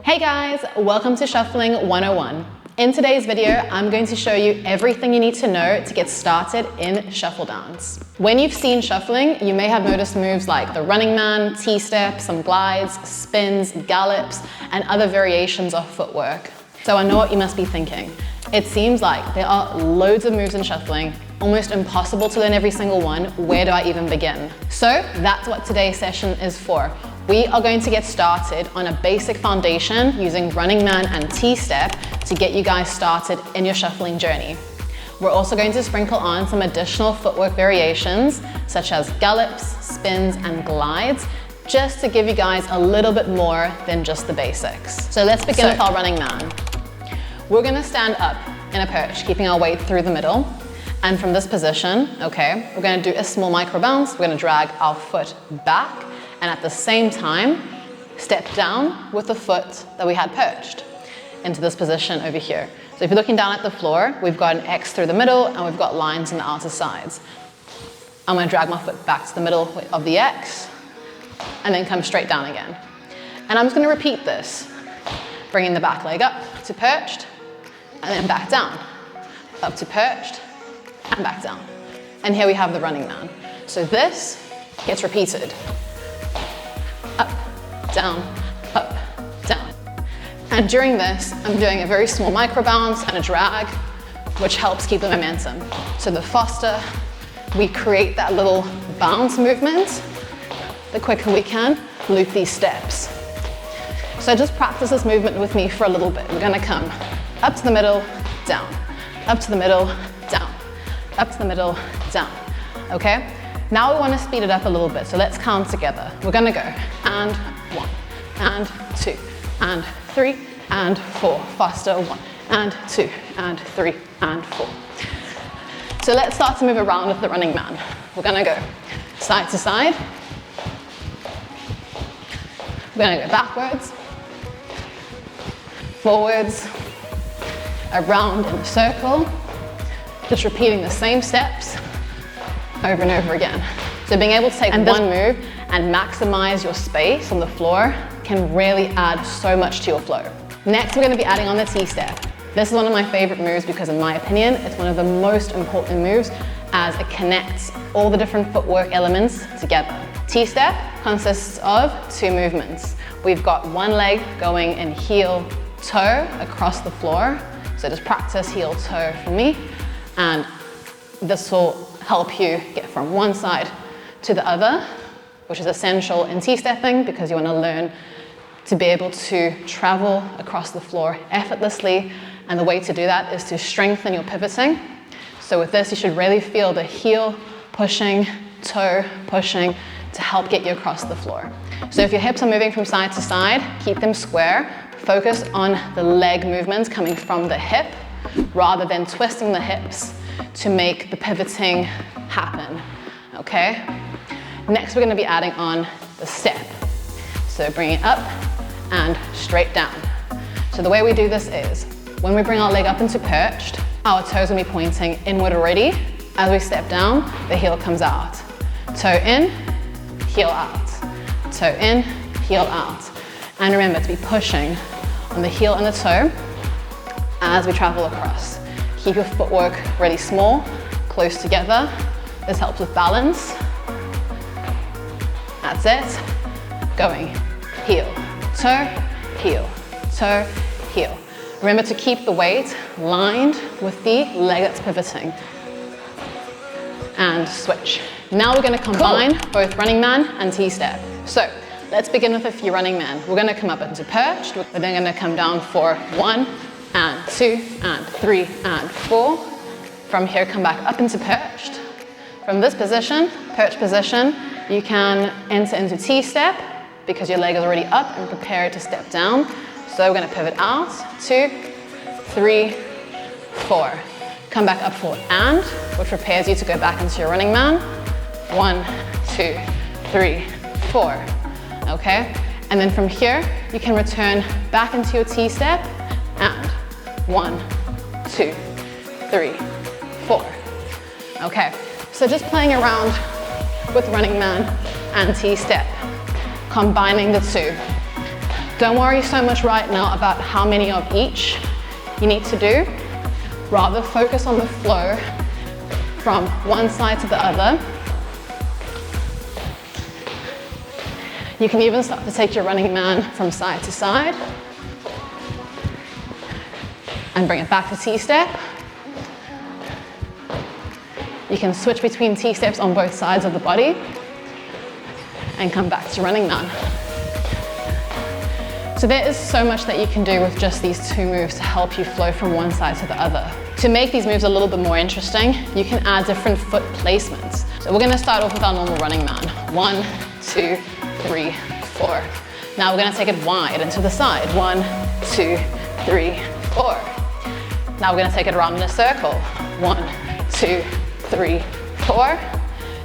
Hey guys, welcome to Shuffling 101. In today's video, I'm going to show you everything you need to know to get started in shuffle dance. When you've seen shuffling, you may have noticed moves like the running man, T-step, some glides, spins, gallops, and other variations of footwork. So I know what you must be thinking. It seems like there are loads of moves in shuffling, almost impossible to learn every single one. Where do I even begin? So that's what today's session is for. We are going to get started on a basic foundation using running man and T-step to get you guys started in your shuffling journey. We're also going to sprinkle on some additional footwork variations such as gallops, spins, and glides, just to give you guys a little bit more than just the basics. So let's begin with our running man. We're gonna stand up in a perch, keeping our weight through the middle. And from this position, okay, we're gonna do a small micro bounce. We're gonna drag our foot back and at the same time, step down with the foot that we had perched into this position over here. So if you're looking down at the floor, we've got an X through the middle and we've got lines on the outer sides. I'm gonna drag my foot back to the middle of the X and then come straight down again. And I'm just gonna repeat this, bringing the back leg up to perched and then back down, up to perched and back down. And here we have the running man. So this gets repeated. Up, down, up, down. And during this, I'm doing a very small micro bounce and a drag, which helps keep the momentum. So the faster we create that little bounce movement, the quicker we can loop these steps. So just practice this movement with me for a little bit. We're gonna come up to the middle, down, up to the middle, down, up to the middle, down, okay? Now we want to speed it up a little bit, so let's count together. We're gonna go, and 1, and 2, and 3, and 4. Faster, 1, and 2, and 3, and 4. So let's start to move around with the running man. We're gonna go side to side. We're gonna go backwards, forwards, around in a circle, just repeating the same steps over and over again. So being able to take one move and maximize your space on the floor can really add so much to your flow. Next, we're going to be adding on the T-step. This is one of my favorite moves because in my opinion, it's one of the most important moves as it connects all the different footwork elements together. T-step consists of 2 movements. We've got one leg going in heel, toe across the floor. So just practice heel, toe for me. And this will help you get from one side to the other, which is essential in T-stepping because you want to learn to be able to travel across the floor effortlessly. And the way to do that is to strengthen your pivoting. So with this, you should really feel the heel pushing, toe pushing to help get you across the floor. So if your hips are moving from side to side, keep them square. Focus on the leg movements coming from the hip rather than twisting the hips to make the pivoting happen, okay? Next, we're gonna be adding on the step. So bring it up and straight down. So the way we do this is, when we bring our leg up into perched, our toes will be pointing inward already. As we step down, the heel comes out. Toe in, heel out. Toe in, heel out. And remember to be pushing on the heel and the toe as we travel across. Keep your footwork really small, close together. This helps with balance. That's it. Going heel, toe, heel. Remember to keep the weight lined with the leg that's pivoting. And switch. Now we're gonna combine both running man and T-step. So let's begin with a few running man. We're gonna come up into perched. We're then gonna come down for 1, and 2, and 3, and 4. From here, come back up into perched. From this position, perched position, you can enter into T-step because your leg is already up and prepared to step down. So we're gonna pivot out, 2, 3, 4. Come back up for and, which prepares you to go back into your running man. 1, 2, 3, 4, okay? And then from here, you can return back into your T-step and 1, 2, 3, 4. Okay, so just playing around with running man and T-step, combining the two. Don't worry so much right now about how many of each you need to do. Rather focus on the flow from one side to the other. You can even start to take your running man from side to side and bring it back to T-step. You can switch between T-steps on both sides of the body and come back to running man. So there is so much that you can do with just these two moves to help you flow from one side to the other. To make these moves a little bit more interesting, you can add different foot placements. So we're gonna start off with our normal running man. 1, 2, 3, 4. Now we're gonna take it wide and to the side. 1, 2, 3, 4. Now we're gonna take it around in a circle. 1, 2, 3, 4.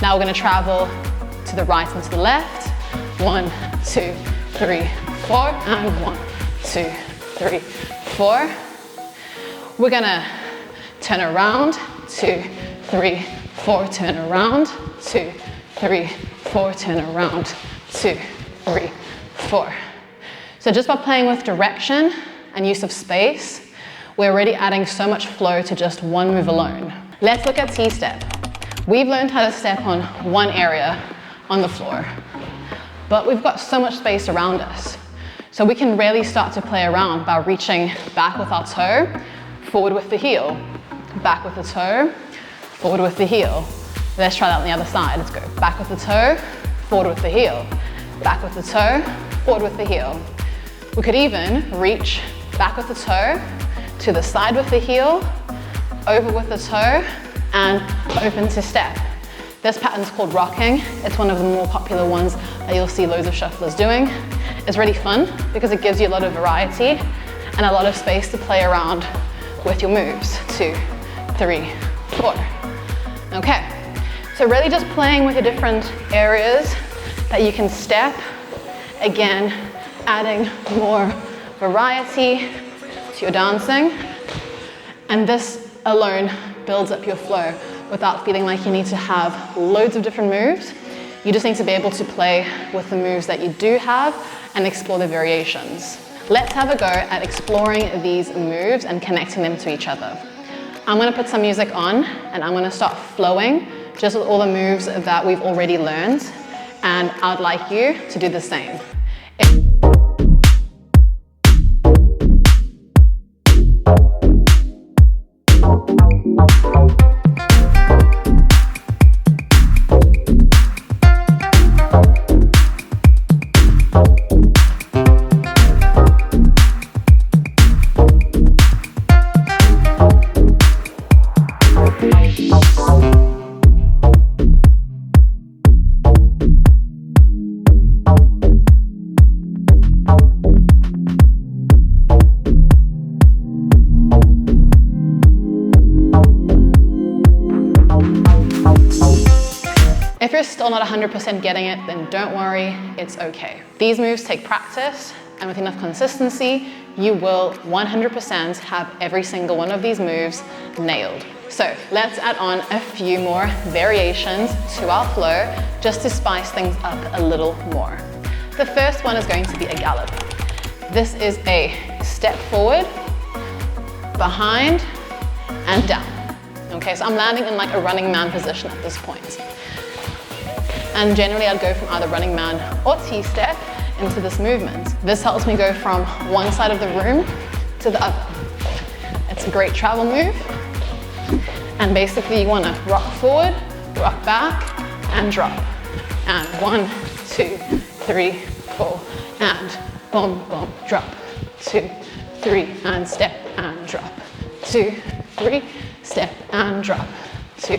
Now we're gonna travel to the right and to the left. 1, 2, 3, 4. And 1, 2, 3, 4. We're gonna turn around. 2, 3, 4. Turn around. 2, 3, 4. Turn around. 2, 3, 4. So just by playing with direction and use of space, we're already adding so much flow to just one move alone. Let's look at T-step. We've learned how to step on one area on the floor, but we've got so much space around us. So we can really start to play around by reaching back with our toe, forward with the heel, back with the toe, forward with the heel. Let's try that on the other side. Let's go back with the toe, forward with the heel, back with the toe, forward with the heel. We could even reach back with the toe, to the side with the heel, over with the toe, and open to step. This pattern is called rocking. It's one of the more popular ones that you'll see loads of shufflers doing. It's really fun because it gives you a lot of variety and a lot of space to play around with your moves. 2, 3, 4. Okay, so really just playing with the different areas that you can step. Again, adding more variety to your dancing. And this alone builds up your flow without feeling like you need to have loads of different moves. You just need to be able to play with the moves that you do have and explore the variations. Let's have a go at exploring these moves and connecting them to each other. I'm gonna put some music on and I'm gonna start flowing just with all the moves that we've already learned, and I'd like you to do the same. If you're still not 100% getting it, then don't worry, it's okay. These moves take practice, and with enough consistency, you will 100% have every single one of these moves nailed. So let's add on a few more variations to our flow, just to spice things up a little more. The first one is going to be a gallop. This is a step forward, behind, and down. Okay, so I'm landing in like a running man position at this point. And generally I'd go from either running man or T-step into this movement. This helps me go from one side of the room to the other. It's a great travel move. And basically you want to rock forward, rock back, and drop. And 1, 2, 3, 4, and boom, boom, drop. 2, 3, and step, and drop. 2, 3, step, and drop. 2,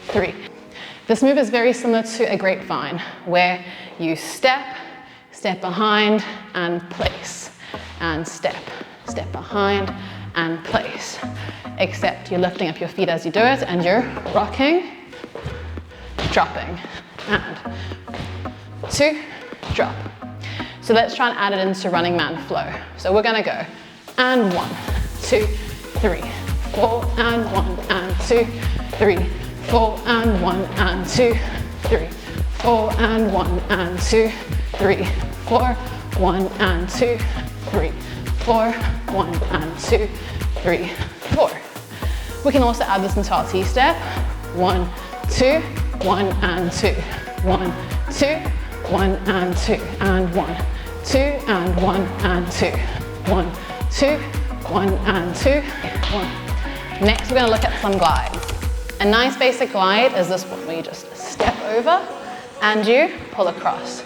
3. This move is very similar to a grapevine, where you step, step behind, and place. And step, step behind, and place. Except you're lifting up your feet as you do it, and you're rocking, dropping, and 2, drop. So let's try and add it into running man flow. So we're gonna go, and 1, 2, 3, 4, and 1, and 2, 3, 4, and 1, and 2, 3, 4, and 1, and 2, 3, 4, 1, and 2, 3, 4, 1 and 2, 3, 4. We can also add this into our T-step. 1, 2, 1 and 2, 1, 2, 1 and 2, and 1, 2 and 1 and 2, 1, 2, 1 and 2, 1. Next, we're going to look at some glides. A nice basic glide is this one where you just step over and you pull across.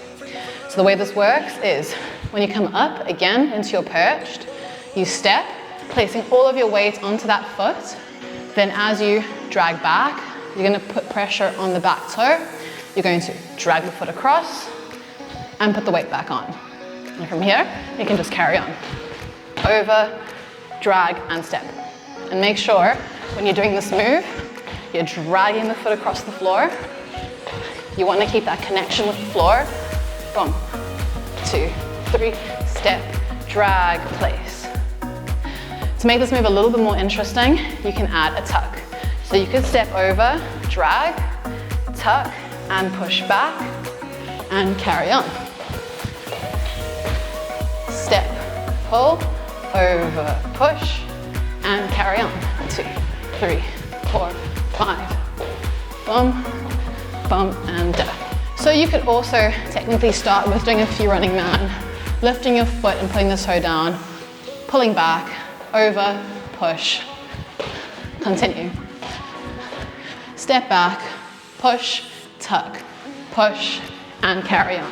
So the way this works is when you come up again into your perched, you step, placing all of your weight onto that foot. Then as you drag back, you're going to put pressure on the back toe. You're going to drag the foot across and put the weight back on. And from here, you can just carry on. Over, drag, and step. And make sure when you're doing this move, you're dragging the foot across the floor. You want to keep that connection with the floor. 1, 2, 3, step, drag, place. To make this move a little bit more interesting, you can add a tuck. So you could step over, drag, tuck, and push back, and carry on. Step, pull, over, push, and carry on. 2, 3, 4, 5. Bum, bum, and down. So you could also technically start with doing a few running man, lifting your foot and putting the toe down, pulling back, over, push, continue. Step back, push, tuck, push, and carry on.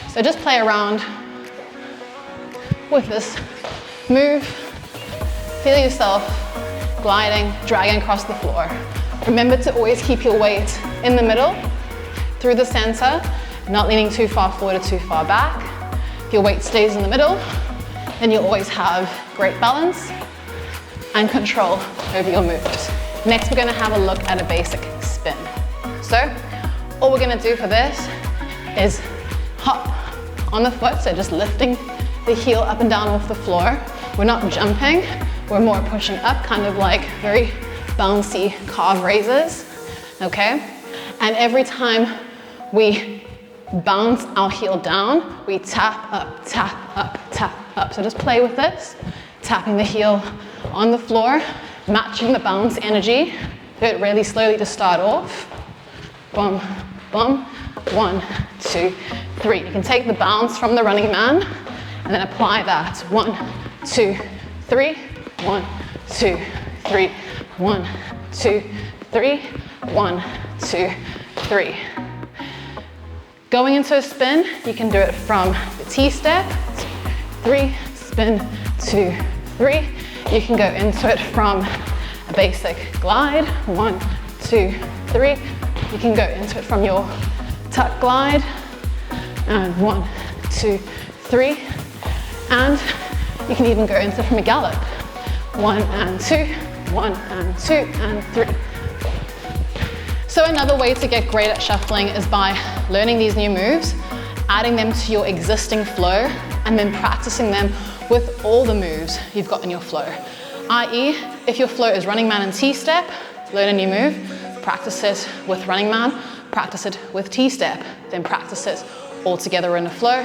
So just play around with this move. Feel yourself gliding, dragging across the floor. Remember to always keep your weight in the middle, through the center, not leaning too far forward or too far back. If your weight stays in the middle, then you'll always have great balance and control over your moves. Next, we're going to have a look at a basic spin. So, all we're going to do for this is hop on the foot, so just lifting the heel up and down off the floor. We're not jumping, we're more pushing up, kind of like very bouncy calf raises, okay? And every time we bounce our heel down, we tap up, tap up, tap up. So just play with this, tapping the heel on the floor, matching the bounce energy. Do it really slowly to start off. Bum, bum, 1, 2, 3. You can take the bounce from the running man and then apply that. 1, 2, 3, 1, 2, 3, 1, 2, 3, 1, 2, 3. Going into a spin, you can do it from the T-step, 3, spin, 2, 3. You can go into it from a basic glide, 1, 2, 3. You can go into it from your tuck glide, and 1, 2, 3. And you can even go into it from a gallop, 1 and 2, 1 and 2 and 3. So another way to get great at shuffling is by learning these new moves, adding them to your existing flow, and then practicing them with all the moves you've got in your flow. i.e., if your flow is running man and T-step, learn a new move, practice it with running man, practice it with T-step, then practice it all together in a flow.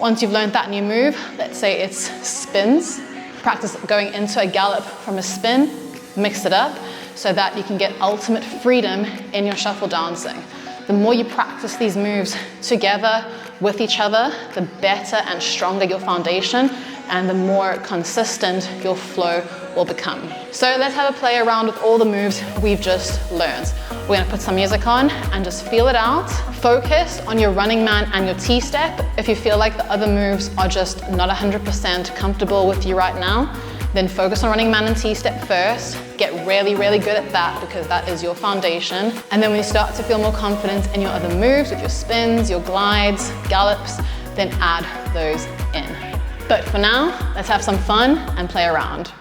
Once you've learned that new move, let's say it's spins, practice going into a gallop from a spin, mix it up so that you can get ultimate freedom in your shuffle dancing. The more you practice these moves together with each other, the better and stronger your foundation and the more consistent your flow will become. So let's have a play around with all the moves we've just learned. We're gonna put some music on and just feel it out. Focus on your running man and your T-step. If you feel like the other moves are just not 100% comfortable with you right now, then focus on running man and T-step first. Get really, really good at that because that is your foundation. And then when you start to feel more confident in your other moves, with your spins, your glides, gallops, then add those in. But for now, let's have some fun and play around.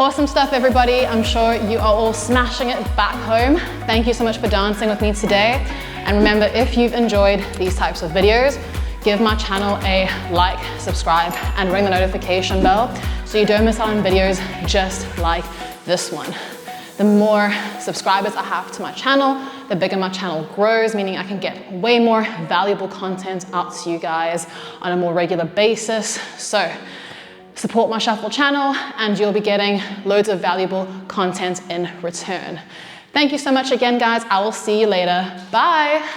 Awesome stuff, everybody. I'm sure you are all smashing it back home. Thank you so much for dancing with me today. And remember, if you've enjoyed these types of videos, give my channel a like, subscribe, and ring the notification bell so you don't miss out on videos just like this one. The more subscribers I have to my channel, the bigger my channel grows, meaning I can get way more valuable content out to you guys on a more regular basis. So support my Shuffle channel and you'll be getting loads of valuable content in return. Thank you so much again, guys. I will see you later. Bye.